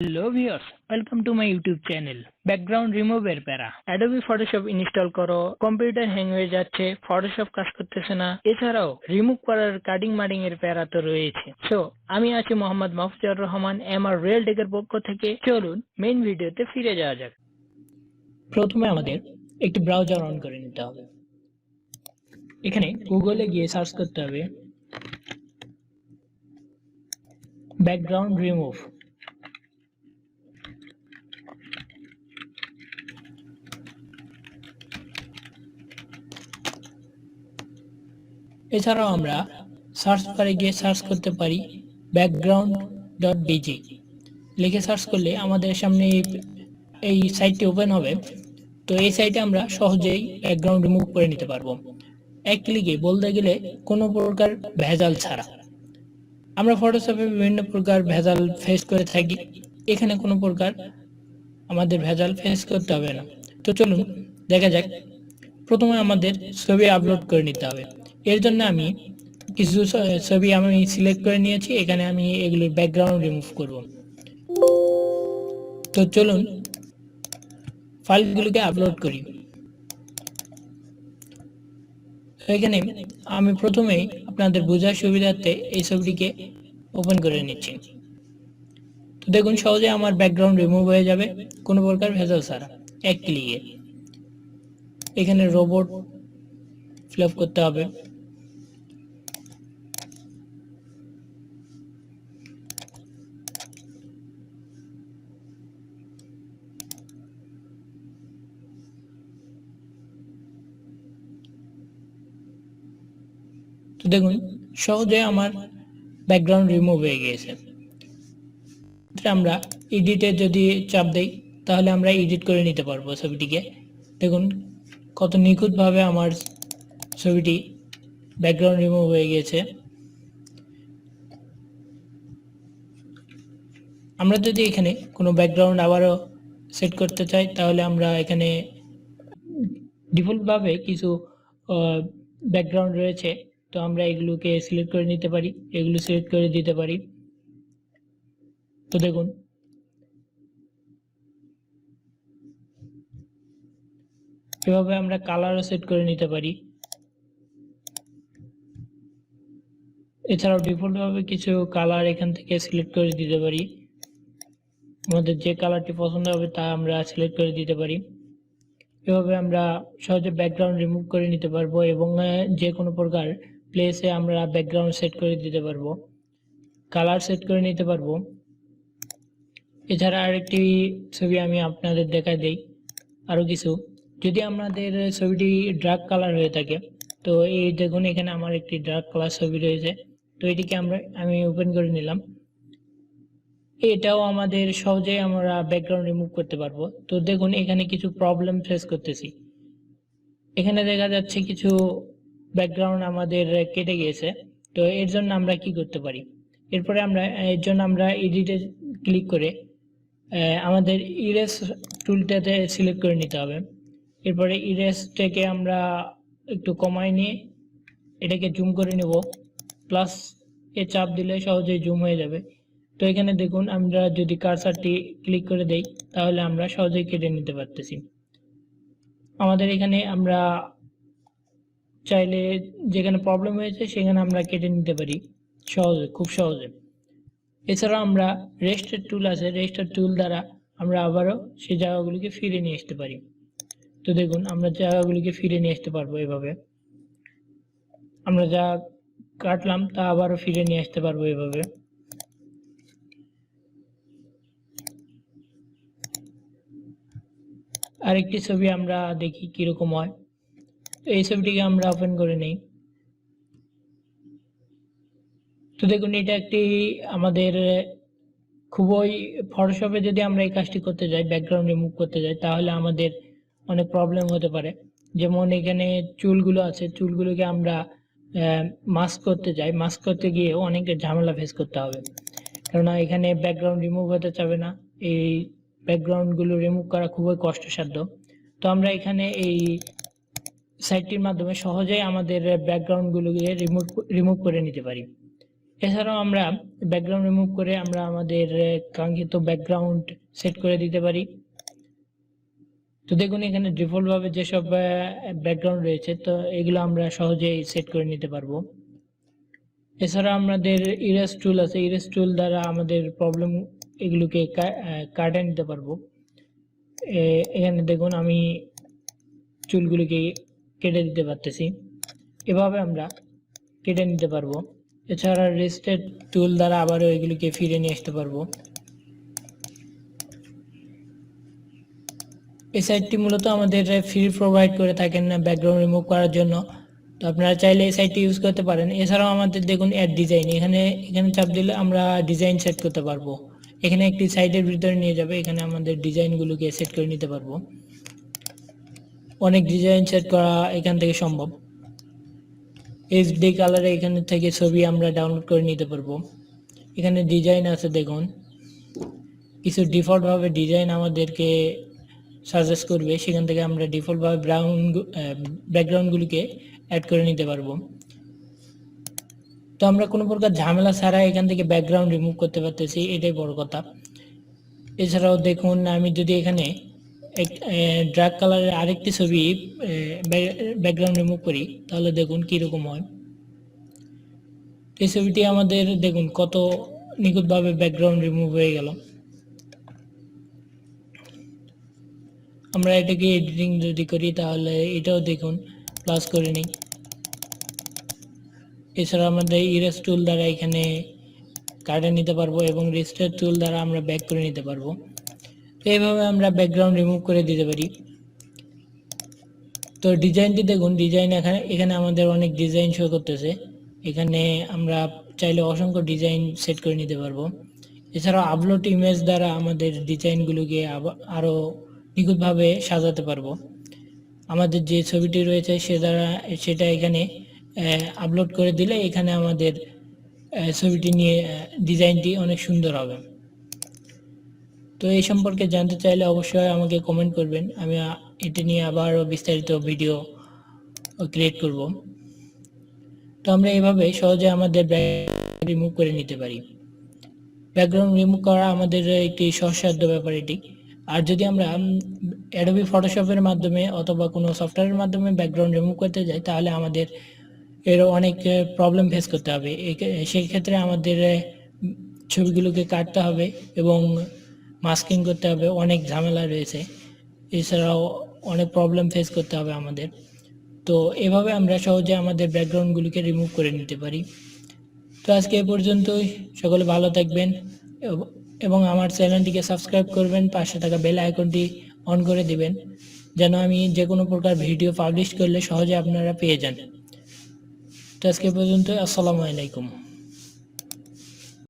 Hello viewers, welcome to my YouTube channel. Background remove এর প্যারা। Adobe Photoshop install করো, computer hang হয়ে যাচ্ছে, Photoshop কাজ করতেছে না, এছাড়াও রিমুভ করার কাটিং মাটিং এর প্যারা তো রয়েছে। সো আমি আছি মোহাম্মদ মাহফুজুর রহমান আমার রিয়েল টেকের পক্ষ থেকে। চলুন মেইন ভিডিওতে ফিরে যাওয়া যাক। প্রথমে আমাদের একটি ব্রাউজার অন করে নিতে হবে। এখানে গুগলে গিয়ে সার্চ করতে হবে ব্যাকগ্রাউন্ড রিমুভ। এছাড়াও আমরা সার্চ বারে গিয়ে সার্চ করতে পারি remove.bg লিখে সার্চ করলে আমাদের সামনে এই সাইটটি ওপেন হবে। তো এই সাইটে আমরা সহজেই ব্যাকগ্রাউন্ড রিমুভ করে নিতে পারবো এক ক্লিকে, বলতে গেলে কোনো প্রকার ভেজাল ছাড়া। আমরা ফটোশপে বিভিন্ন প্রকার ভেজাল ফেস করে থাকি, এখানে কোনো প্রকার আমাদের ভেজাল ফেস করতে হবে না। তো চলুন দেখা যাক। প্রথমে আমাদের ছবি আপলোড করে নিতে হবে। এর জন্য আমি কিছু ছবি আমি সিলেক্ট করে নিয়েছি, এখানে আমি এগুলোর ব্যাকগ্রাউন্ড রিমুভ করব। তো চলুন ফাইলগুলোকে আপলোড করি। এখানে আমি প্রথমেই আপনাদের বোঝার সুবিধার্থে এই ছবিটিকে ওপেন করে নিচ্ছি। তো দেখুন সহজে আমার ব্যাকগ্রাউন্ড রিমুভ হয়ে যাবে কোনো প্রকার ভেজাল ছাড়া এক ক্লিকে। এখানে রোবট ফিল আপ করতে হবে। তো দেখুন সহজে আমার ব্যাকগ্রাউন্ড রিমুভ হয়ে গিয়েছে। আমরা এডিটে যদি চাপ দেই তাহলে আমরা এডিট করে নিতে পারবো ছবিটিকে। দেখুন কত নিখুঁতভাবে আমার ছবিটি ব্যাকগ্রাউন্ড রিমুভ হয়ে গিয়েছে। আমরা যদি এখানে কোনো ব্যাকগ্রাউন্ড আবারও সেট করতে চাই তাহলে আমরা এখানে ডিফল্টভাবে কিছু ব্যাকগ্রাউন্ড রয়েছে, তো আমরা এগুলোকে সিলেক্ট করে নিতে পারি, এগুলো সিলেক্ট করে দিতে পারি। তো দেখুন এভাবে আমরা কালারও সেট করে নিতে পারি। এছাড়াও ডিফল্টভাবে কিছু কালার এখান থেকে সিলেক্ট করে দিতে পারি, আমাদের যে কালারটি পছন্দ হবে তা আমরা সিলেক্ট করে দিতে পারি। এভাবে আমরা সহজে ব্যাকগ্রাউন্ড রিমুভ করে নিতে পারবো এবং যে কোনো প্রকার প্লেসে আমরা ব্যাকগ্রাউন্ড সেট করে দিতে পারবো, কালার সেট করে নিতে পারবো। এছাড়া আরেকটি ছবি আমি আপনাদের দেখাই দেই আরও কিছু। যদি আমাদের ছবিটি ডার্ক কালার হয়ে থাকে, তো এই দেখুন এখানে আমার একটি ডার্ক কালার ছবি রয়েছে, তো এটিকে আমি ওপেন করে নিলাম। এটাও আমাদের সহজে আমরা ব্যাকগ্রাউন্ড রিমুভ করতে পারবো। তো দেখুন এখানে কিছু প্রবলেম ফেস করতেছি। এখানে দেখা যাচ্ছে কিছু ব্যাকগ্রাউন্ড আমাদের কেটে গিয়েছে। তো এর জন্য আমরা কি করতে পারি, এরপরে এর জন্য আমরা এডিটে ক্লিক করে আমাদের ইরেজ টুলটাতে সিলেক্ট করে নিতে হবে। এরপরে ইরেজটাকে আমরা একটু কমায় নিয়ে এটাকে জুম করে নেব, প্লাস এ চাপ দিলে সহজেই জুম হয়ে যাবে। তো এখানে দেখুন আমরা যদি কার্সারটি ক্লিক করে দেই তাহলে আমরা সহজেই কেটে নিতে পারতেছি। আমাদের এখানে আমরা চাইলে যেখানে প্রবলেম হয়েছে সেখানে আমরা কেটে নিতে পারি সহজে, খুব সহজে। এছাড়াও আমরা রেস্টার টুল আছে, রেস্টার টুল দ্বারা আমরা আবারও সেই জায়গাগুলিকে ফিরে নিয়ে আসতে পারি। তো দেখুন আমরা জায়গাগুলিকে ফিরে নিয়ে আসতে পারবো এভাবে, আমরা যা কাটলাম তা আবারও ফিরে নিয়ে আসতে পারবো এভাবে। আরেকটি ছবি আমরা দেখি কিরকম হয়। তো এই ছবিটিকে আমরা ওপেন করে নেই। তো দেখুন এটা একটি আমাদের খুবই ফটোশপে যদি আমরা এই কাজটি করতে যাই, ব্যাকগ্রাউন্ড রিমুভ করতে যাই, তাহলে আমাদের অনেক প্রবলেম হতে পারে। যেমন এখানে চুলগুলো আছে, চুলগুলোকে আমরা মাস্ক করতে যাই, মাস্ক করতে গিয়ে অনেক ঝামেলা ফেস করতে হবে, কেননা এখানে ব্যাকগ্রাউন্ড রিমুভ হতে চাবে না। এই ব্যাকগ্রাউন্ডগুলো রিমুভ করা খুবই কষ্টসাধ্য। তো আমরা এখানে এই সাইটটির মাধ্যমে সহজেই আমাদের ব্যাকগ্রাউন্ডগুলোকে রিমুভ করে নিতে পারি। এছাড়াও আমরা ব্যাকগ্রাউন্ড রিমুভ করে আমরা আমাদের কাঙ্ক্ষিত ব্যাকগ্রাউন্ড সেট করে দিতে পারি। তো দেখুন এখানে ডিফল্ট ভাবে যেসব ব্যাকগ্রাউন্ড রয়েছে তো এগুলো আমরা সহজেই সেট করে নিতে পারবো। এছাড়া আমাদের ইরেজ টুল আছে, ইরেজ টুল দ্বারা আমাদের প্রবলেম এগুলোকে কাটিয়ে নিতে পারবো। এখানে দেখুন আমি চুলগুলিকে কেটে দিতে পারতেছি, এভাবে আমরা কেটে নিতে পারবো। এছাড়া রেস্টেড টুল দ্বারা আবারও এগুলিকে ফিরে নিয়ে আসতে পারবো। এই সাইটটি মূলত আমাদের ফ্রি প্রোভাইড করে থাকেন ব্যাকগ্রাউন্ড রিমুভ করার জন্য, তো আপনারা চাইলে এই সাইটটি ইউজ করতে পারেন। এছাড়াও আমাদের দেখুন অ্যাড ডিজাইন, এখানে চাপ দিলে আমরা ডিজাইন সেট করতে পারবো। এখানে একটি সাইটের ভিতরে নিয়ে যাবে, এখানে আমাদের ডিজাইনগুলোকে সেট করে নিতে পারবো। অনেক ডিজাইন সেট করা এখান থেকে সম্ভব। এইচডি কালারে এখান থেকে ছবি আমরা ডাউনলোড করে নিতে পারবো। এখানে ডিজাইন আছে দেখুন, কিছু ডিফল্টভাবে ডিজাইন আমাদেরকে সাজেস্ট করবে, সেখান থেকে আমরা ডিফল্টভাবে ব্যাকগ্রাউন্ডগুলিকে অ্যাড করে নিতে পারবো। তো আমরা কোনো প্রকার ঝামেলা ছাড়া এখান থেকে ব্যাকগ্রাউন্ড রিমুভ করতে পারতেছি, এটাই বড় কথা। এছাড়াও দেখুন আমি যদি এখানে ড্রাগ কালারের আরেকটি ছবি ব্যাকগ্রাউন্ড রিমুভ করি তাহলে দেখুন কীরকম হয়। এই ছবিটি আমাদের দেখুন কত নিখুঁতভাবে ব্যাকগ্রাউন্ড রিমুভ হয়ে গেল। আমরা এটাকে এডিটিং যদি করি তাহলে এটাও দেখুন প্লাস করে নিই। এছাড়া আমাদের ইরেজ টুল দ্বারা এখানে কাটে নিতে পারবো এবং রেস্টার টুল দ্বারা আমরা ব্যাক করে নিতে পারবো। তো এইভাবে আমরা ব্যাকগ্রাউন্ড রিমুভ করে দিতে পারি। তো ডিজাইনটি দেখুন, ডিজাইন এখানে আমাদের অনেক ডিজাইন শো করতেছে। এখানে আমরা চাইলে অসংখ্য ডিজাইন সেট করে নিতে পারবো। এছাড়াও আপলোড ইমেজ দ্বারা আমাদের ডিজাইনগুলোকে আরও নিখুঁতভাবে সাজাতে পারবো। আমাদের যে ছবিটি রয়েছে সেটা এখানে আপলোড করে দিলে এখানে আমাদের ছবিটি নিয়ে ডিজাইনটি অনেক সুন্দর হবে। তো এই সম্পর্কে জানতে চাইলে অবশ্যই আমাকে কমেন্ট করবেন, আমি এটা নিয়ে আবারও বিস্তারিত ভিডিও ক্রিয়েট করব। তো আমরা এভাবে সহজে আমাদের ব্যাকগ্রাউন্ড রিমুভ করে নিতে পারি। ব্যাকগ্রাউন্ড রিমুভ করা আমাদের একটি সহজসাধ্য ব্যাপার এটি। আর যদি আমরা অ্যাডোবি ফটোশপের মাধ্যমে অথবা কোনো সফটওয়্যারের মাধ্যমে ব্যাকগ্রাউন্ড রিমুভ করতে যাই তাহলে আমাদের এর অনেক প্রবলেম ফেস করতে হবে। সেই ক্ষেত্রে আমাদের ছবিগুলোকে কাটতে হবে এবং মাস্কিং করতে হবে, অনেক ঝামেলা রয়েছে। এছাড়াও অনেক প্রবলেম ফেস করতে হবে আমাদের। তো এভাবে আমরা সহজে আমাদের ব্যাকগ্রাউন্ডগুলিকে রিমুভ করে নিতে পারি। তো আজকে এ পর্যন্তই, সকলে ভালো থাকবেন এবং আমার চ্যানেলটিকে সাবস্ক্রাইব করবেন, পাশে থাকা বেল আইকনটি অন করে দিবেন যেন আমি যে কোনো প্রকার ভিডিও পাবলিশ করলে সহজে আপনারা পেয়ে যান। তো আজকে পর্যন্ত, আসসালামু আলাইকুম।